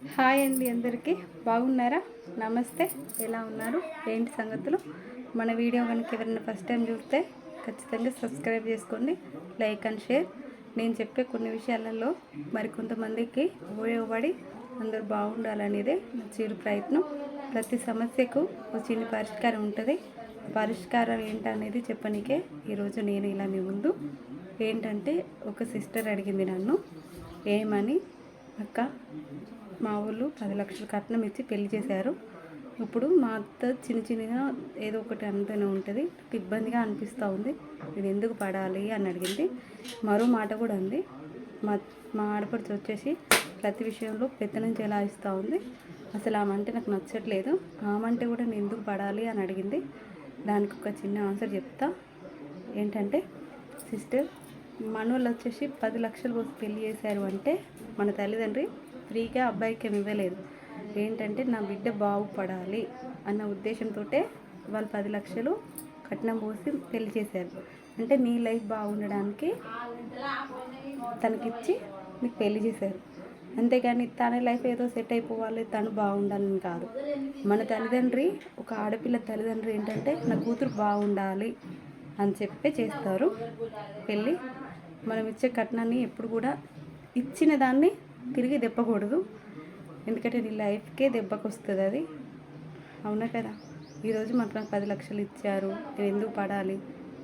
Hi అండి, అందరికీ బాగున్నారా? నమస్తే. ఎలా ఉన్నారు? ఏంటి సంగతులు? మన వీడియో కనుక ఎవరైనా ఫస్ట్ టైం చూస్తే ఖచ్చితంగా సబ్స్క్రైబ్ చేసుకోండి, లైక్ అండ్ షేర్. నేను చెప్పే కొన్ని విషయాలలో మరికొంతమందికి ఉపయోగపడి అందరూ బాగుండాలనేదే నా చిరు ప్రయత్నం. ప్రతి సమస్యకు ఒక చిన్న పరిష్కారం ఉంటుంది. పరిష్కారం ఏంటనేది చెప్పనీకే ఈరోజు నేను ఇలా మీ ముందు. ఏంటంటే, ఒక సిస్టర్ అడిగింది నన్ను ఏమని, అక్క మా ఊళ్ళు 10 లక్షలు కట్నం ఇచ్చి పెళ్లి చేశారు. ఇప్పుడు మా అత్త చిన్నగా ఏదో ఒకటి అంతనే ఉంటుంది, ఇబ్బందిగా అనిపిస్తూ ఉంది, నేను ఎందుకు పడాలి అని అడిగింది. మరో మాట కూడా ఉంది, మా మా ఆడపడుచు వచ్చేసి ప్రతి విషయంలో పెత్తనం చెలాయిస్తూ ఉంది, అసలు ఆమె అంటే నాకు నచ్చట్లేదు, ఆమె అంటే కూడా నేను ఎందుకు పడాలి అని అడిగింది. దానికి ఒక చిన్న ఆన్సర్ చెప్తా. ఏంటంటే, సిస్టర్, మనోళ్ళు వచ్చేసి 10 లక్షలు పోసి పెళ్లి చేశారు అంటే మన తల్లిదండ్రి ఫ్రీగా అబ్బాయికి ఏమి ఇవ్వలేదు. ఏంటంటే, నా బిడ్డ బాగుపడాలి అన్న ఉద్దేశంతో వాళ్ళు 10 లక్షలు కట్నం పోసి పెళ్లి చేశారు. అంటే నీ లైఫ్ బాగుండడానికి తనకిచ్చి నీకు పెళ్లి చేశారు. అంతేగాని తన లైఫ్ ఏదో సెట్ అయిపోవాలి, తను బాగుండాలని కాదు. మన తల్లిదండ్రి, ఒక ఆడపిల్ల తల్లిదండ్రి ఏంటంటే నా కూతురు బాగుండాలి అని చెప్పే చేస్తారు పెళ్ళి. మనం ఇచ్చే కట్నాన్ని ఎప్పుడు కూడా ఇచ్చిన దాన్ని తిరిగి దెబ్బకూడదు, ఎందుకంటే నీ లైఫ్కే దెబ్బకు వస్తుంది అది. అవునా కదా? ఈరోజు మనకు నాకు 10 లక్షలు ఇచ్చారు, నేను ఎందుకు పడాలి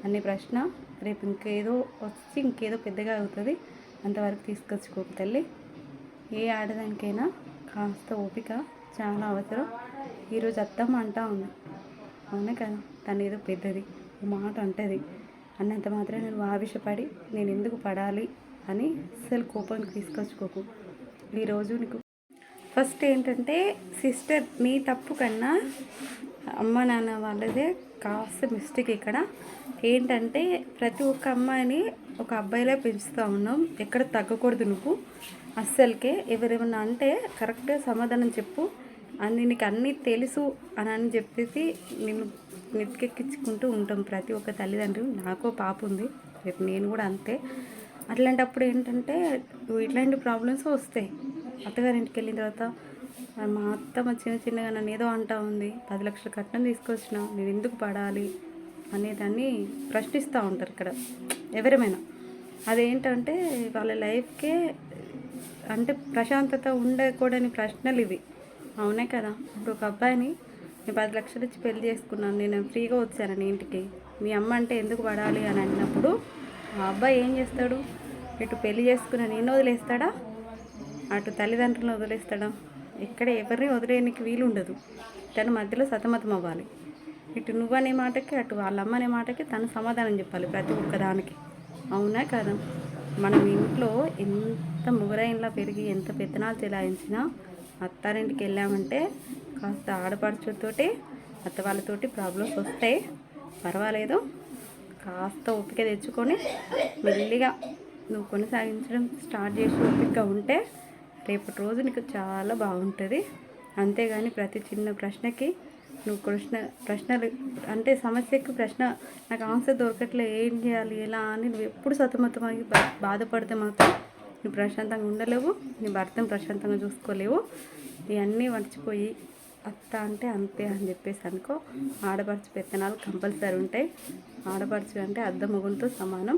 అనే ప్రశ్న రేపు ఇంకేదో పెద్దగా అవుతుంది. అంతవరకు తీసుకొచ్చుకోకు తల్లి. ఏ ఆడదానికైనా కాస్త ఓపిక చాలా అవసరం. ఈరోజు అత్తమ్మ అంటా ఉంది, అవునా కదా, తను ఏదో పెద్దది మాట అంటది అన్నంత మాత్రం నేను ఆవేశపడి నేను ఎందుకు పడాలి అని అసలు కోపానికి తీసుకొచ్చుకోకు. ఈరోజు నీకు ఫస్ట్ ఏంటంటే, సిస్టర్, నీ తప్పు కన్నా అమ్మ నాన్న వాళ్ళదే కాస్త మిస్టేక్ ఇక్కడ. ఏంటంటే, ప్రతి ఒక్క అమ్మాయిని ఒక అబ్బాయిలే పెంచుతూ ఉన్నాం, ఎక్కడ తగ్గకూడదు నువ్వు అస్సలకే. ఎవరేమన్నా అంటే కరెక్ట్గా సమాధానం చెప్పు. నీకు అన్నీ తెలుసు అని చెప్పేసి నేను నెత్తికెక్కించుకుంటూ ఉంటాం ప్రతి ఒక్క తల్లిదండ్రులు. నాకో పాప ఉంది, రేపు నేను కూడా అంతే. అట్లాంటప్పుడు ఏంటంటే ఇట్లాంటి ప్రాబ్లమ్స్ వస్తాయి. అత్తగారింటికి వెళ్ళిన తర్వాత మా అత్తమ్మ చిన్నగా నన్ను ఏదో అంటా ఉంది, 10 లక్షల కట్నం తీసుకొచ్చిన, నేను ఎందుకు పడాలి అనేదాన్ని ప్రశ్నిస్తూ ఉంటారు ఇక్కడ ఎవరేమైనా. అదేంటంటే వాళ్ళ లైఫ్కే అంటే ప్రశాంతత ఉండకూడని ప్రశ్నలు ఇవి. అవునే కదా? ఇప్పుడు ఒక అబ్బాయిని నేను 10 లక్షలు ఇచ్చి పెళ్లి చేసుకున్నాను, నేను ఫ్రీగా వచ్చాను ఇంటికి, మీ అమ్మ అంటే ఎందుకు పడాలి అని అన్నప్పుడు ఆ అబ్బాయి ఏం చేస్తాడు? ఇటు పెళ్లి చేసుకున్న నేను వదిలేస్తాడా, అటు తల్లిదండ్రులను వదిలేస్తాడా? ఇక్కడ ఎవరిని వదిలేయడానికి వీలు ఉండదు. తను మధ్యలో సతమతం అవ్వాలి. ఇటు నువ్వనే మాటకి, అటు వాళ్ళ అమ్మనే మాటకి తను సమాధానం చెప్పాలి ప్రతి ఒక్కదానికి. అవునా కదా? మనం ఇంట్లో ఎంత ముగరైన్లా పెరిగి ఎంత పెత్తనాలు చెలాయించినా అత్తారింటికి వెళ్ళామంటే కాస్త ఆడపడుచుతోటి అత్త వాళ్ళతోటి ప్రాబ్లమ్స్ వస్తాయి. పర్వాలేదు, కాస్త ఓపిక తెచ్చుకొని మెల్లిగా నువ్వు కొనసాగించడం స్టార్ట్ చేసి ఓపికగా ఉంటే రేపటి రోజు నీకు చాలా బాగుంటుంది. అంతేగాని ప్రతి చిన్న ప్రశ్నకి నువ్వు ప్రశ్నలు అంటే సమస్యకు ప్రశ్న నాకు ఆన్సర్ దొరకట్లే, ఏం చేయాలి ఎలా అని నువ్వు ఎప్పుడు సతమతమై బాధపడితే మాత్రం నువ్వు ప్రశాంతంగా ఉండలేవు, నీ భర్తను ప్రశాంతంగా చూసుకోలేవు. ఇవన్నీ మర్చిపోయి అత్త అంటే అంతే అని చెప్పేసి అనుకో. ఆడపడుచు పెత్తనాలు కంపల్సరీ ఉంటాయి. ఆడపడుచు అంటే అద్ద మొగునితో సమానం.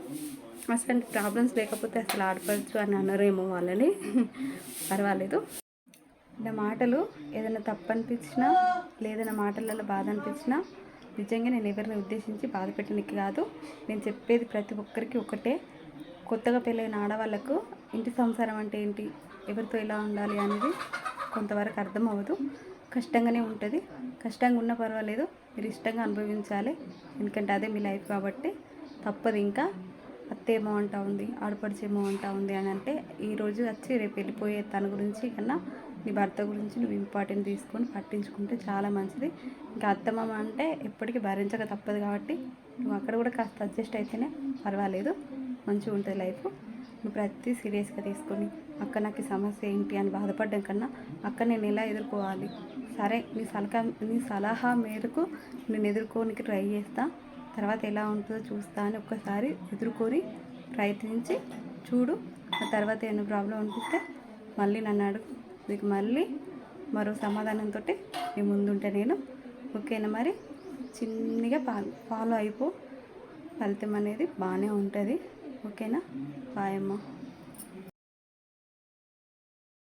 అసలు ప్రాబ్లమ్స్ లేకపోతే అసలు ఆడపడుచు అని అనరేమో వాళ్ళని. పర్వాలేదు. నా మాటలు ఏదైనా తప్పు అనిపించినా లేదన్నా మాటలలో బాధ అనిపించినా నిజంగా నేను ఎవరిని ఉద్దేశించి బాధ పెట్టడానికి కాదు. నేను చెప్పేది ప్రతి ఒక్కరికి ఒకటే, కొత్తగా పెళ్ళైన ఆడవాళ్ళకు ఇంటి సంసారం అంటే ఏంటి, ఎవరితో ఎలా ఉండాలి అనేది కొంతవరకు అర్థం అవ్వదు. కష్టంగానే ఉంటుంది. కష్టంగా ఉన్నా పర్వాలేదు, మీరు ఇష్టంగా అనుభవించాలి, ఎందుకంటే అదే మీ లైఫ్ కాబట్టి తప్పదు. ఇంకా అత్తేమో అంటా ఉంది, ఆడపడిచేమో అంటా ఉంది అని అంటే ఈరోజు వచ్చి రేపు వెళ్ళిపోయే తన గురించి కన్నా నీ భర్త గురించి నువ్వు ఇంపార్టెంట్ తీసుకొని పట్టించుకుంటే చాలా మంచిది. ఇంకా అత్తమామ అంటే ఎప్పటికీ భరించక తప్పదు కాబట్టి నువ్వు అక్కడ కూడా కాస్త అడ్జస్ట్ అయితేనే పర్వాలేదు, మంచిగా ఉంటుంది లైఫ్. నువ్వు ప్రతి సీరియస్గా తీసుకొని అక్క నాకు సమస్య ఏంటి అని బాధపడడం కన్నా అక్క నేను ఎలా ఎదుర్కోవాలి, సరే నీ సలహా మేరకు నేను ఎదుర్కోనికి ట్రై చేస్తా, తర్వాత ఎలా ఉంటుందో చూస్తా అని ఒక్కసారి ఎదుర్కొని ప్రయత్నించి చూడు. ఆ తర్వాత ఏమైనా ప్రాబ్లం అనిపిస్తే మళ్ళీ నన్ను అడుగు, మీకు మళ్ళీ మరో సమాధానంతో మీ ముందుంటే నేను. ఓకేనా? మరి చిన్నగా ఫాలో అయిపో, ఫలితం అనేది బాగానే ఉంటుంది. ఓకేనా? బాయ్ అమ్మ.